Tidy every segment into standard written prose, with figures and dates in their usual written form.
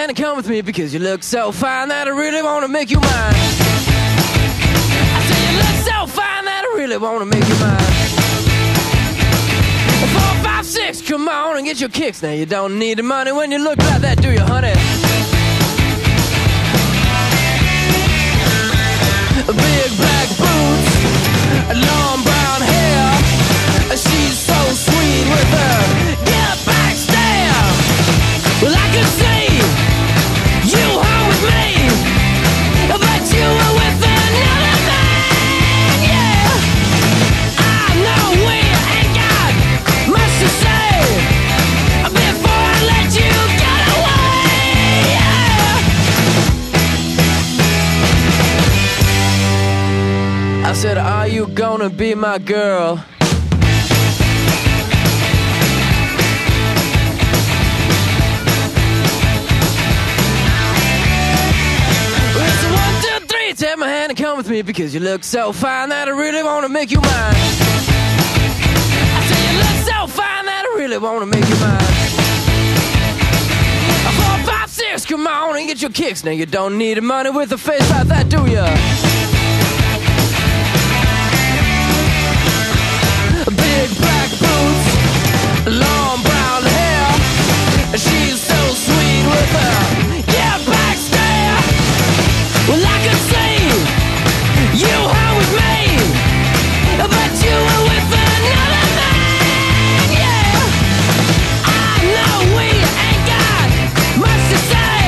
hand and come with me, because you look so fine that I really wanna make you mine. I say you look so fine that I really wanna make you mine. 4, 5, 6, come on and get your kicks. Now you don't need the money when you look like that, do you, honey? Big black boots, long brown hair. She's so sweet with her get back stare. Well, I could see you home with me, but you were with another man, yeah. I know we ain't got much to say before I let you get away, yeah. I said, are you gonna be my girl? Take my hand and come with me, because you look so fine that I really wanna make you mine. I say you look so fine that I really wanna make you mine. 4, 5, 6, come on and get your kicks. Now you don't need the money with a face like that, do ya? Big black boots, long brown hair. She's so sweet with her get back stare. Well, I could see you home with me, but you were with another man, yeah. I know we ain't got much to say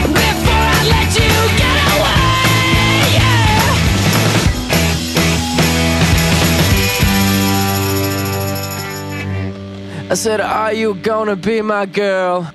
before I let you get away, yeah. I said, are you gonna be my girl?